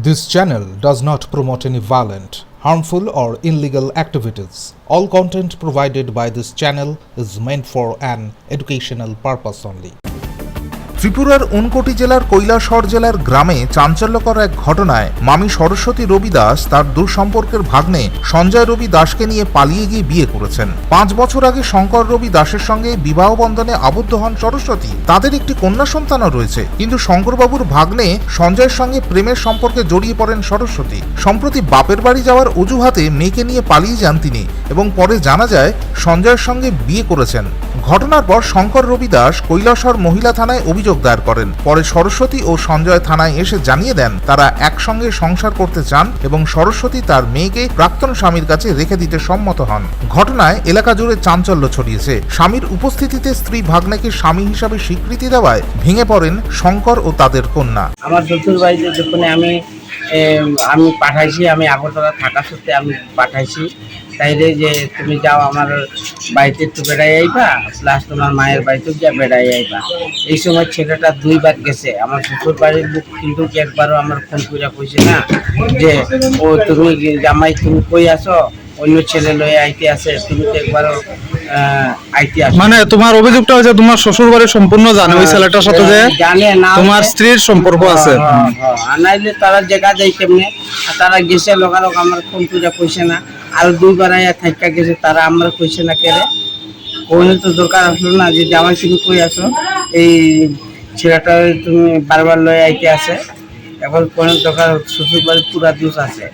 This channel does not promote any violent, harmful, or illegal activities. All content provided by this channel is meant for an educational purpose only. ত্রিপুরার ঊনকোটি জেলার কৈলাসহর জেলার গ্রামে চাঞ্চল্যকর এক ঘটনায় মামি সরস্বতী রবি দাস তার দূর সম্পর্কের ভাগ্নে সঞ্জয় রবি দাসকে নিয়ে পালিয়ে গিয়ে বিয়ে করেছেন। 5 বছর আগে শঙ্কর রবি দাসের সঙ্গে বিবাহ বন্ধনে আবদ্ধ হন সরস্বতী। তাদের একটি কন্যা সন্তানও রয়েছে, কিন্তু শঙ্করবাবুর ভাগ্নে সঞ্জয়ের সঙ্গে প্রেমের সম্পর্কে জড়িয়ে পড়েন সরস্বতী। সম্প্রতি বাপের বাড়ি যাওয়ার অজুহাতে মেয়েকে নিয়ে পালিয়ে যান তিনি এবং পরে জানা যায় সঞ্জয়ের সঙ্গে বিয়ে করেছেন। ঘটনার পর শঙ্কর রবি দাস কৈলাসহর মহিলা থানায় অভিযোগ দায়ের করেন। পরে সরস্বতী ও সঞ্জয় থানায় এসে জানিয়ে দেন তারা একসঙ্গে সংসার করতে চান এবং সরস্বতী তার মেয়েকে প্রাক্তন স্বামীর কাছে রেখে দিতে সম্মত হন। ঘটনায় এলাকা জুড়ে চাঞ্চল্য ছড়িয়েছে। স্বামীর উপস্থিতিতে স্ত্রী ভাগ্নেকে স্বামী হিসাবে স্বীকৃতি দেওয়ায় ভেঙে পড়েন শঙ্কর ও তাদের কন্যা। আমার শ্বশুর বাড়িতে যখন আমি পাঠাইছি, আমি আগরতলা থাকা সত্ত্বে আমি পাঠাইছি, তাইলে যে তুমি যাও আমার বাড়িতে একটু বেড়াই আইবা, প্লাস তোমার মায়ের বাড়িতেও গিয়ে বেড়াই আইবা। এই সময় ছেলেটা 2 বার গেছে। আমার শ্বশুর বাড়ির লোক কিন্তু একবারও আমার ফোন করে কইছে না যে ও তুমি জামাই তুমি কই আসো, অন্য ছেলে লয়ে আইতে আছে, তুমি তো একবারও আইতে আসো। মানে তোমার অভিযোগটা হচ্ছে তোমার শ্বশুর বাড়ি সম্পূর্ণ জানে ওই ছেলেটার সাথে যে জানে না তোমার স্ত্রীর সম্পর্ক আছে। আনাইলে তারা জায়গা দেয় কেমনে? তারা গেছে লোক আমার ফোন করে কইছে না, আর 2 বার আইয়া থাকা গেছে, তারা আমার কইছে না কেরে। কোনে তো দরকার আসলো না যে জামাই তুমি কই আসো, এই ছেলেটা তুমি বারবার লয়ে আইতে আছে। এখন কোন দরকার? শ্বশুর বাড়ি পুরা দোষ আছে।